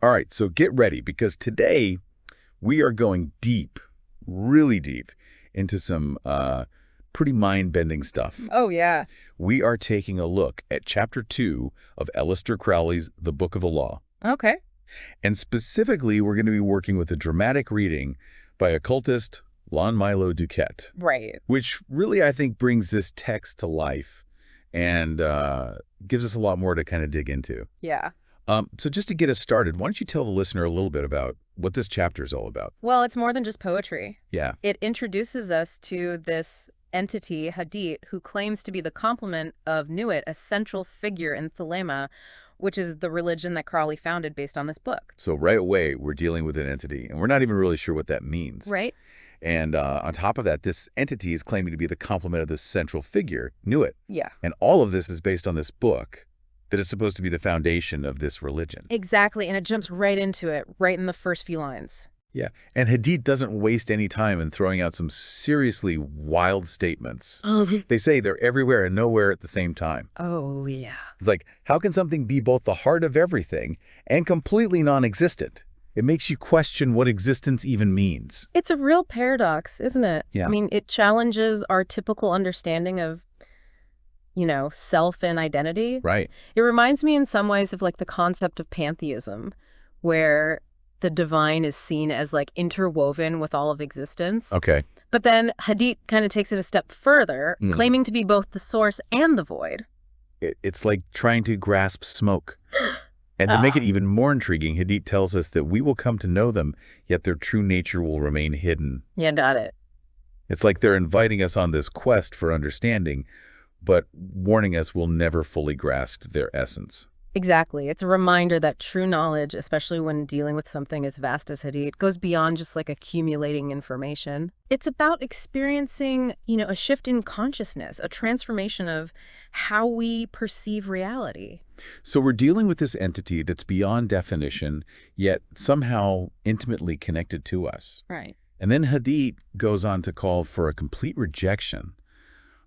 All right, so get ready because today we are going deep, really deep, into some pretty mind-bending stuff. Oh, yeah. We are taking a look at Chapter 2 of Aleister Crowley's The Book of the Law. Okay. And specifically, we're going to be working with a dramatic reading by occultist Lon Milo DuQuette, Right. which really, I think, brings this text to life and gives us a lot more to kind of dig into. Yeah. So just to get us started, why don't you tell the listener a little bit about what this chapter is all about? Well, it's more than just poetry. Yeah. It introduces us to this entity, Hadith, who claims to be the complement of Nuit, a central figure in Thelema, which is the religion that Crowley founded based on this book. So right away, we're dealing with an entity, and we're not even really sure what that means. Right? And on top of that, this entity is claiming to be the complement of this central figure, Nuit. Yeah. And all of this is based on this book that is supposed to be the foundation of this religion. Exactly, and it jumps right into it, right in the first few lines. Yeah, and Hadith doesn't waste any time in throwing out some seriously wild statements. Oh, They say they're everywhere and nowhere at the same time. oh yeah. It's like, how can something be both the heart of everything and completely non-existent? It makes you question what existence even means. It's a real paradox, isn't it? Yeah. I mean, it challenges our typical understanding of, self and identity. Right. It reminds me in some ways of like the concept of pantheism, where the divine is seen as like interwoven with all of existence. Okay. But then Hadith kind of takes it a step further, claiming to be both the source and the void. It's like trying to grasp smoke. And to make it even more intriguing, Hadith tells us that we will come to know them, yet their true nature will remain hidden. Yeah, got it. It's like they're inviting us on this quest for understanding, but warning us we'll never fully grasp their essence. Exactly. It's a reminder that true knowledge, especially when dealing with something as vast as Hadith, goes beyond just like accumulating information. It's about experiencing, a shift in consciousness, a transformation of how we perceive reality. So we're dealing with this entity that's beyond definition, yet somehow intimately connected to us. Right. And then Hadith goes on to call for a complete rejection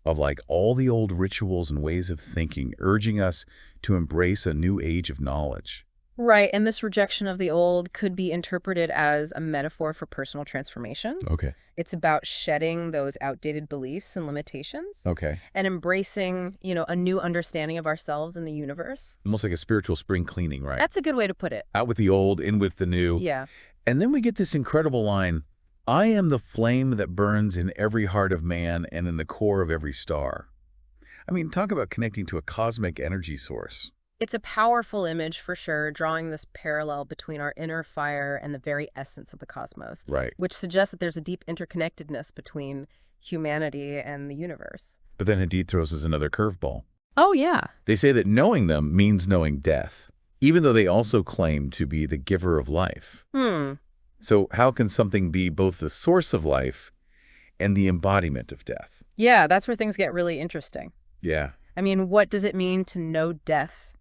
of like all the old rituals and ways of thinking, urging us to embrace a new age of knowledge. Right, and this rejection of the old could be interpreted as a metaphor for personal transformation. Okay. It's about shedding those outdated beliefs and limitations Okay. and embracing, a new understanding of ourselves and the universe. Almost like a spiritual spring cleaning, right? That's a good way to put it. Out with the old, in with the new. Yeah. And then we get this incredible line, I am the flame that burns in every heart of man and in the core of every star. I mean, talk about connecting to a cosmic energy source. It's a powerful image for sure, drawing this parallel between our inner fire and the very essence of the cosmos, Right. which suggests that there's a deep interconnectedness between humanity and the universe. But then Hadith throws us another curveball. Oh, yeah. They say that knowing them means knowing death, even though they also claim to be the giver of life. So how can something be both the source of life and the embodiment of death? Yeah, that's where things get really interesting. Yeah. I mean, what does it mean to know death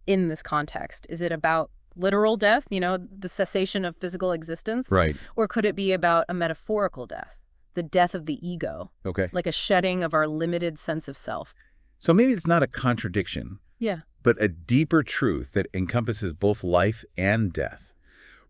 in this context? Is it about literal death, the cessation of physical existence? Right. Or could it be about a metaphorical death, the death of the ego, Okay. like a shedding of our limited sense of self? So maybe it's not a contradiction, Yeah. but a deeper truth that encompasses both life and death,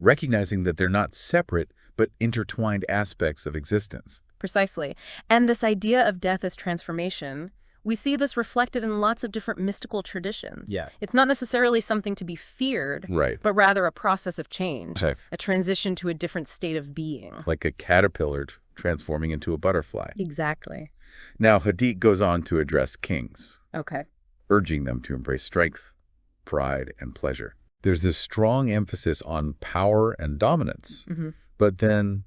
recognizing that they're not separate but intertwined aspects of existence. Precisely. And this idea of death as transformation, we see this reflected in lots of different mystical traditions. Yeah. It's not necessarily something to be feared, Right. but rather a process of change, Okay. a transition to a different state of being. Like a caterpillar transforming into a butterfly. Exactly. Now, Hadith goes on to address kings, Okay. urging them to embrace strength, pride, and pleasure. There's this strong emphasis on power and dominance, but then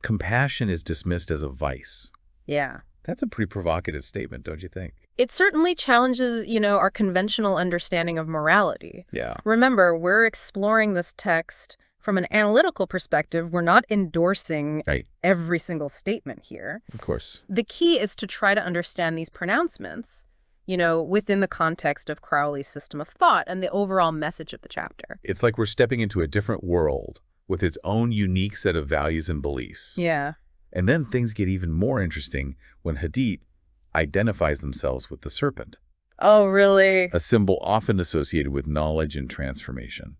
compassion is dismissed as a vice. Yeah. That's a pretty provocative statement, don't you think? It certainly challenges, our conventional understanding of morality. Yeah. Remember, we're exploring this text from an analytical perspective. We're not endorsing Right. every single statement here. Of course. The key is to try to understand these pronouncements, within the context of Crowley's system of thought and the overall message of the chapter. It's like we're stepping into a different world with its own unique set of values and beliefs. Yeah. And then things get even more interesting when Hadith identifies themselves with the serpent, Oh, really? a symbol often associated with knowledge and transformation.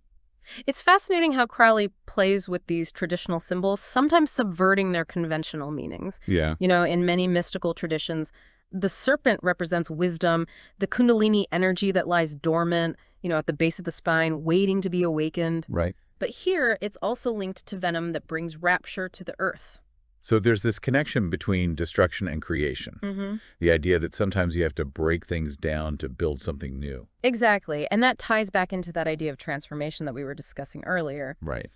It's fascinating how Crowley plays with these traditional symbols, sometimes subverting their conventional meanings. Yeah. In many mystical traditions, the serpent represents wisdom, the kundalini energy that lies dormant, at the base of the spine, waiting to be awakened. Right. But here, it's also linked to venom that brings rapture to the earth. So there's this connection between destruction and creation. Mm-hmm. The idea that sometimes you have to break things down to build something new. Exactly. And that ties back into that idea of transformation that we were discussing earlier. Right.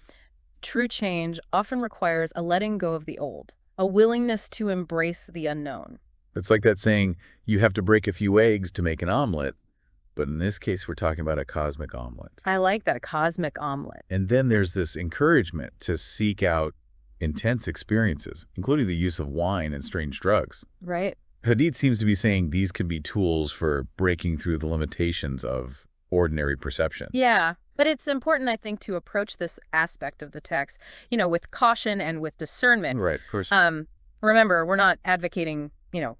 True change often requires a letting go of the old, a willingness to embrace the unknown. It's like that saying, you have to break a few eggs to make an omelet. But in this case, we're talking about a cosmic omelet. I like that, a cosmic omelet. And then there's this encouragement to seek out intense experiences, including the use of wine and strange drugs. Right. Hadith seems to be saying these can be tools for breaking through the limitations of ordinary perception. Yeah, but it's important, I think, to approach this aspect of the text, with caution and with discernment. Right, of course. Remember, we're not advocating,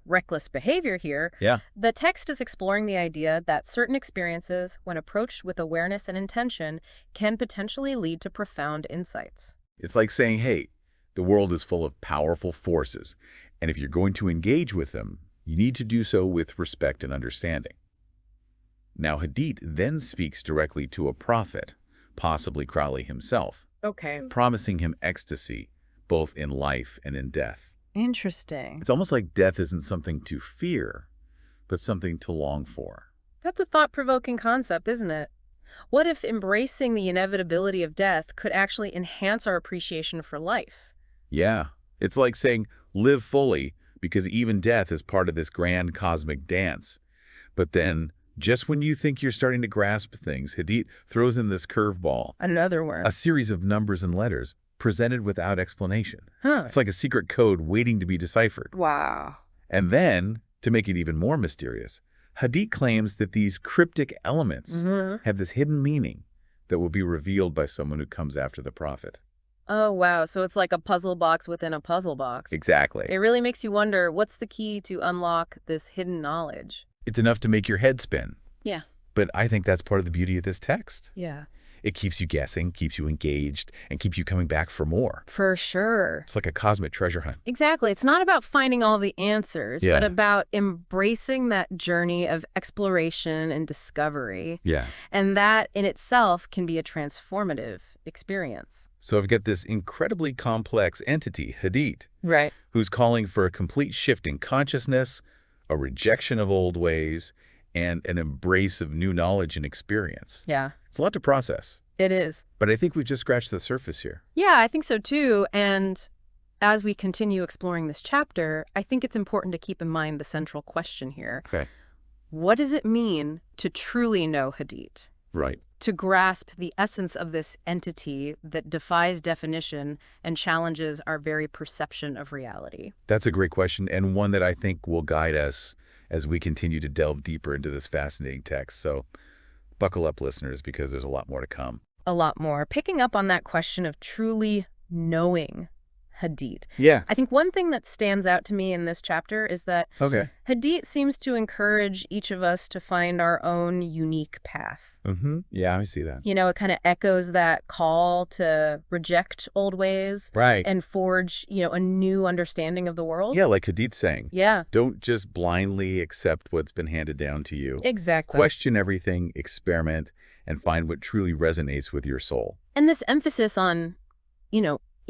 reckless behavior here. Yeah. The text is exploring the idea that certain experiences, when approached with awareness and intention, can potentially lead to profound insights. It's like saying, hey, the world is full of powerful forces, and if you're going to engage with them, you need to do so with respect and understanding. Now, Hadith then speaks directly to a prophet, possibly Crowley himself, Okay. promising him ecstasy, both in life and in death. Interesting. It's almost like death isn't something to fear, but something to long for. That's a thought-provoking concept, isn't it? What if embracing the inevitability of death could actually enhance our appreciation for life? Yeah, it's like saying, live fully, because even death is part of this grand cosmic dance. But then, just when you think you're starting to grasp things, Hadith throws in this curveball. Another one. A series of numbers and letters presented without explanation. Huh. It's like a secret code waiting to be deciphered. Wow. And then, to make it even more mysterious, Hadith claims that these cryptic elements have this hidden meaning that will be revealed by someone who comes after the prophet. Oh, wow. So it's like a puzzle box within a puzzle box. Exactly. It really makes you wonder, what's the key to unlock this hidden knowledge? It's enough to make your head spin. Yeah. But I think that's part of the beauty of this text. Yeah. It keeps you guessing, keeps you engaged, and keeps you coming back for more. For sure. It's like a cosmic treasure hunt. Exactly. It's not about finding all the answers, Yeah. but about embracing that journey of exploration and discovery. Yeah. And that in itself can be a transformative experience. So I've got this incredibly complex entity, Hadith, Right. who's calling for a complete shift in consciousness, a rejection of old ways, and an embrace of new knowledge and experience. Yeah, It's a lot to process, it is. but I think we've just scratched the surface here. Yeah, I think so too. And as we continue exploring this chapter, I think it's important to keep in mind the central question here. Okay. What does it mean to truly know Hadith? Right. To grasp the essence of this entity that defies definition and challenges our very perception of reality? That's a great question, and one that I think will guide us as we continue to delve deeper into this fascinating text. So buckle up, listeners, because there's a lot more to come. A lot more. Picking up on that question of truly knowing Hadith. Yeah. I think one thing that stands out to me in this chapter is that Okay. Hadith seems to encourage each of us to find our own unique path. Yeah, I see that. It kind of echoes that call to reject old ways Right. and forge, a new understanding of the world. Yeah, like Hadith saying, Yeah, don't just blindly accept what's been handed down to you. exactly. Question everything, experiment, and find what truly resonates with your soul. And this emphasis on,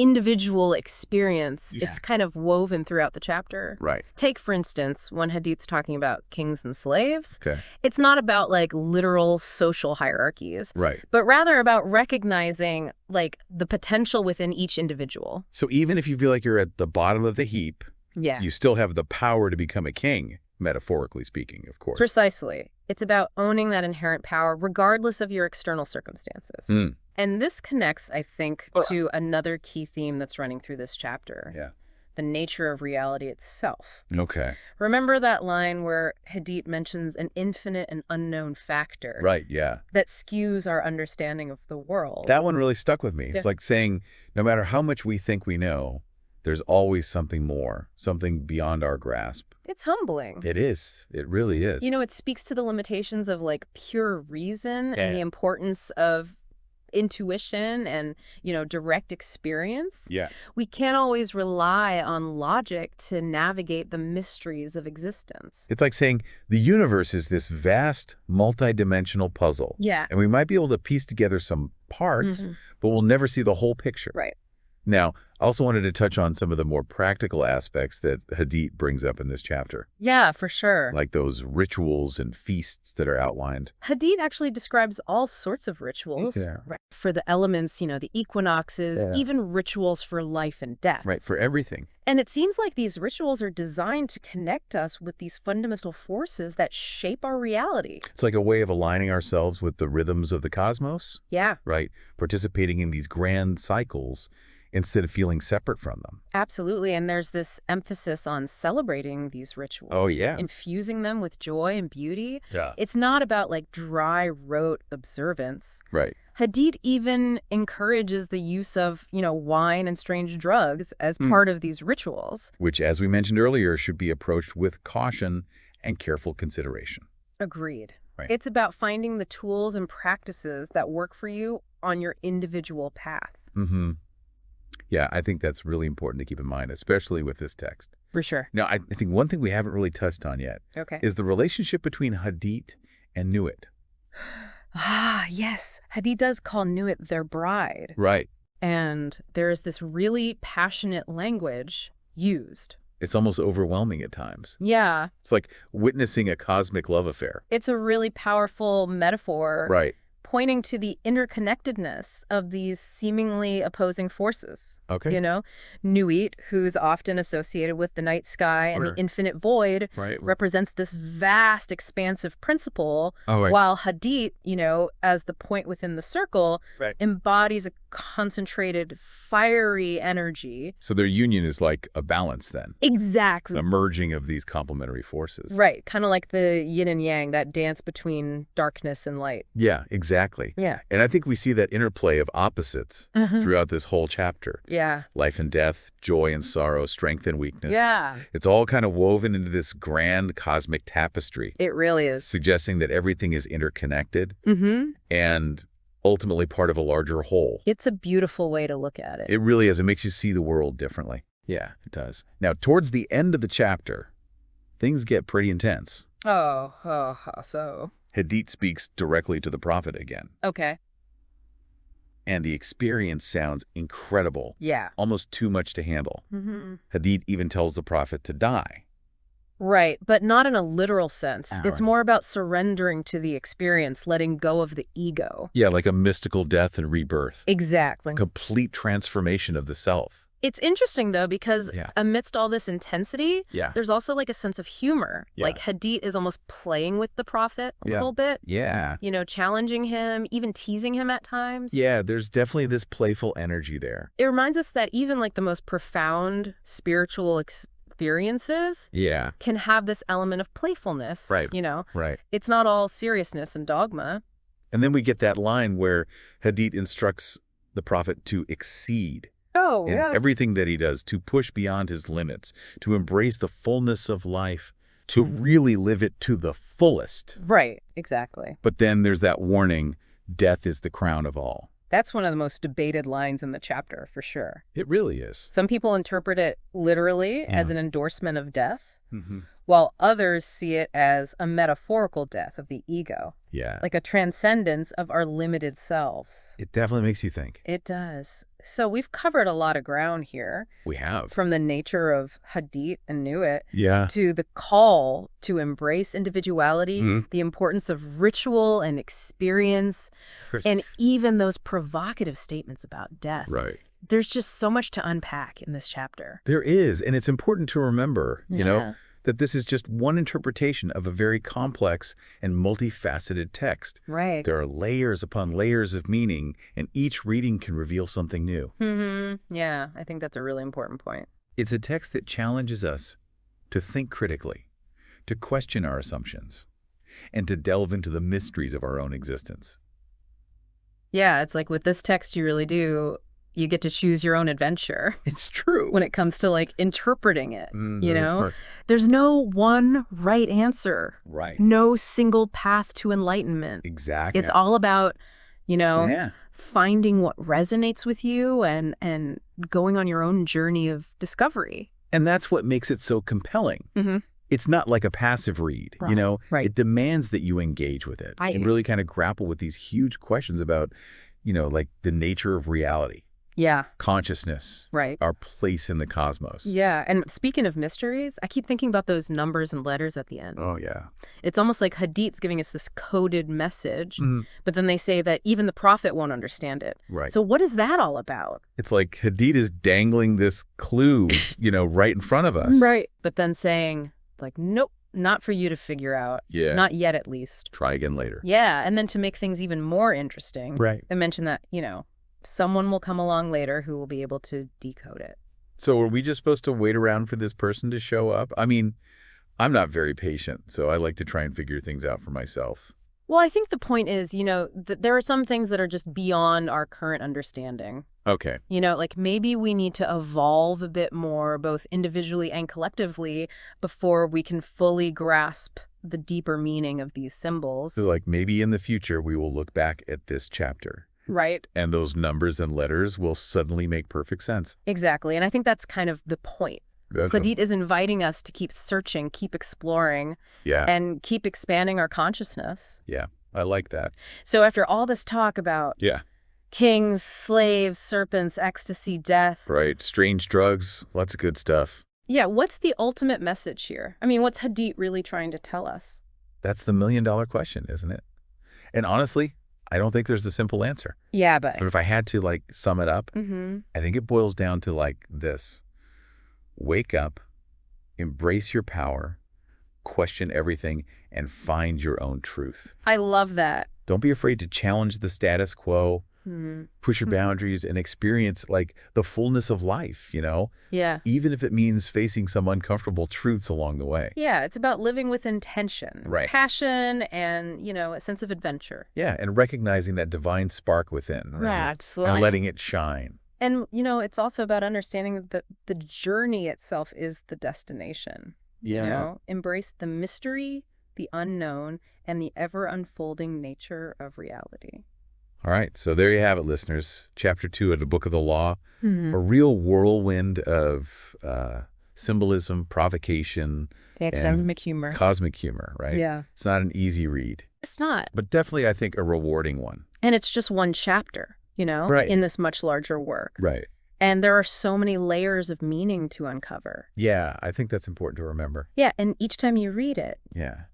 individual experience, Yeah. it's kind of woven throughout the chapter. Right. Take, for instance, when Hadith's talking about kings and slaves, Okay. it's not about like literal social hierarchies, Right. but rather about recognizing like the potential within each individual. So even if you feel like you're at the bottom of the heap, Yeah, you still have the power to become a king, metaphorically speaking, of course. precisely. It's about owning that inherent power regardless of your external circumstances. Mm. And this connects, I think, to another key theme that's running through this chapter. Yeah. The nature of reality itself. Okay. Remember that line where Hadith mentions an infinite and unknown factor Right, yeah. that skews our understanding of the world? That one really stuck with me. Yeah. It's like saying, no matter how much we think we know, there's always something more, something beyond our grasp. It's humbling. It is. It really is. It speaks to the limitations of like pure reason Yeah. and the importance of intuition and, direct experience. Yeah. We can't always rely on logic to navigate the mysteries of existence. It's like saying the universe is this vast, multidimensional puzzle. Yeah. And we might be able to piece together some parts, but we'll never see the whole picture. Right. Now, I also wanted to touch on some of the more practical aspects that Hadith brings up in this chapter. Yeah, for sure. Like those rituals and feasts that are outlined. Hadith actually describes all sorts of rituals for the elements, the equinoxes, even rituals for life and death. Right, for everything. And it seems like these rituals are designed to connect us with these fundamental forces that shape our reality. It's like a way of aligning ourselves with the rhythms of the cosmos. Yeah. Right, participating in these grand cycles instead of feeling separate from them. Absolutely. And there's this emphasis on celebrating these rituals. Oh, yeah. Infusing them with joy and beauty. Yeah. It's not about like dry rote observance. Right. Hadith even encourages the use of, wine and strange drugs as part of these rituals. Which, as we mentioned earlier, should be approached with caution and careful consideration. Agreed. Right. It's about finding the tools and practices that work for you on your individual path. Mm-hmm. Yeah, I think that's really important to keep in mind, especially with this text. For sure. Now, I think one thing we haven't really touched on yet is the relationship between Hadith and Nuit. Ah, yes. Hadith does call Nuit their bride. Right. And there is this really passionate language used. It's almost overwhelming at times. Yeah. It's like witnessing a cosmic love affair. It's a really powerful metaphor. Right. Pointing to the interconnectedness of these seemingly opposing forces. Okay. Nuit, who's often associated with the night sky and the infinite void, represents this vast, expansive principle, while Hadith, as the point within the circle, embodies a concentrated, fiery energy. So their union is like a balance then. Exactly. The merging of these complementary forces. Right. Kind of like the yin and yang, that dance between darkness and light. Yeah, exactly. Yeah. And I think we see that interplay of opposites throughout this whole chapter. Yeah. Life and death, joy and sorrow, strength and weakness. Yeah. It's all kind of woven into this grand cosmic tapestry. It really is. Suggesting that everything is interconnected and ultimately part of a larger whole. It's a beautiful way to look at it. It really is. It makes you see the world differently. Yeah, it does. Now, towards the end of the chapter, things get pretty intense. Oh, how so? Hadith speaks directly to the prophet again. Okay. And the experience sounds incredible. Yeah. Almost too much to handle. Hadith even tells the prophet to die. Right, but not in a literal sense. It's more about surrendering to the experience, letting go of the ego. Yeah, like a mystical death and rebirth. Exactly. Complete transformation of the self. It's interesting, though, because amidst all this intensity, there's also like a sense of humor. Like Hadith is almost playing with the prophet a little bit. Yeah. Challenging him, even teasing him at times. Yeah, there's definitely this playful energy there. It reminds us that even like the most profound spiritual experiences can have this element of playfulness. Right. Right. It's not all seriousness and dogma. And then we get that line where Hadith instructs the prophet to exceed. Oh, in everything that he does, to push beyond his limits, to embrace the fullness of life, to really live it to the fullest. Right, exactly. But then there's that warning, death is the crown of all. That's one of the most debated lines in the chapter, for sure. It really is. Some people interpret it literally as an endorsement of death, while others see it as a metaphorical death of the ego. Yeah. Like a transcendence of our limited selves. It definitely makes you think. It does. So we've covered a lot of ground here. We have. From the nature of Hadith and Nuit to the call to embrace individuality, the importance of ritual and experience, and even those provocative statements about death. Right. There's just so much to unpack in this chapter. There is, and it's important to remember, that this is just one interpretation of a very complex and multifaceted text. Right. There are layers upon layers of meaning, and each reading can reveal something new. Yeah, I think that's a really important point. It's a text that challenges us to think critically, to question our assumptions, and to delve into the mysteries of our own existence. Yeah, it's like with this text, you get to choose your own adventure. It's true. When it comes to like interpreting it, There's no one right answer. Right. No single path to enlightenment. Exactly. It's all about, finding what resonates with you and going on your own journey of discovery. And that's what makes it so compelling. It's not like a passive read, you know? Right. It demands that you engage with it and really kind of grapple with these huge questions about, you know, like the nature of reality. Yeah. Consciousness. Right. Our place in the cosmos. Yeah. And speaking of mysteries, I keep thinking about those numbers and letters at the end. Oh, yeah. It's almost like Hadith's giving us this coded message, but then they say that even the prophet won't understand it. Right. So what is that all about? It's like Hadith is dangling this clue, you know, right in front of us. Right. But then saying, like, nope, not for you to figure out. Yeah. Not yet, at least. Try again later. Yeah. And then to make things even more interesting, right, they mention that, you know, someone will come along later who will be able to decode it. So are we just supposed to wait around for this person to show up? I mean, I'm not very patient, so I like to try and figure things out for myself. Well, I think the point is, you know, there are some things that are just beyond our current understanding. Okay. You know, like maybe we need to evolve a bit more, both individually and collectively, before we can fully grasp the deeper meaning of these symbols. So like maybe in the future we will look back at this chapter. Right. And those numbers and letters will suddenly make perfect sense. Exactly. And I think that's kind of the point. Okay. Hadith is inviting us to keep searching, keep exploring, and keep expanding our consciousness. Yeah, I like that. So after all this talk about kings, slaves, serpents, ecstasy, death. Right, strange drugs, lots of good stuff. Yeah, what's the ultimate message here? I mean, what's Hadith really trying to tell us? That's the million-dollar question, isn't it? And honestly, I don't think there's a simple answer. Yeah, but if I had to, like, sum it up, I think it boils down to, like, this. Wake up, embrace your power, question everything, and find your own truth. I love that. Don't be afraid to challenge the status quo, push your boundaries, and experience, like, the fullness of life, you know? Yeah. Even if it means facing some uncomfortable truths along the way. Yeah, it's about living with intention, passion, and, you know, a sense of adventure. Yeah, and recognizing that divine spark within. Right? Absolutely. And letting it shine. And, you know, it's also about understanding that the journey itself is the destination. Yeah. You know, embrace the mystery, the unknown, and the ever-unfolding nature of reality. All right, so there you have it, listeners. Chapter 2 of the Book of the Law, a real whirlwind of symbolism, provocation, and humor. Cosmic humor, right? Yeah. It's not an easy read. It's not. But definitely, I think, a rewarding one. And it's just one chapter, you know, in this much larger work. Right. And there are so many layers of meaning to uncover. Yeah, I think that's important to remember. Yeah, and each time you read it,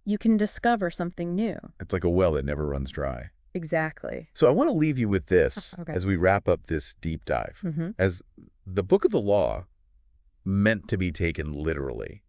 you can discover something new. It's like a well that never runs dry. Exactly. So I want to leave you with this as we wrap up this deep dive. As the Book of the Law meant to be taken literally?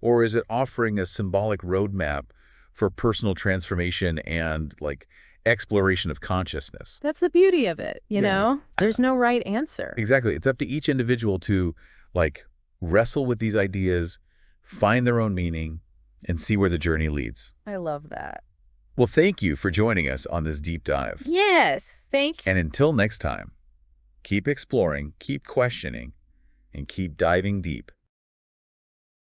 Or is it offering a symbolic roadmap for personal transformation and, like, exploration of consciousness? That's the beauty of it, you know? There's no right answer. Exactly. It's up to each individual to, like, wrestle with these ideas, find their own meaning, and see where the journey leads. I love that. Well, thank you for joining us on this deep dive. Yes, thanks. And until next time, keep exploring, keep questioning, and keep diving deep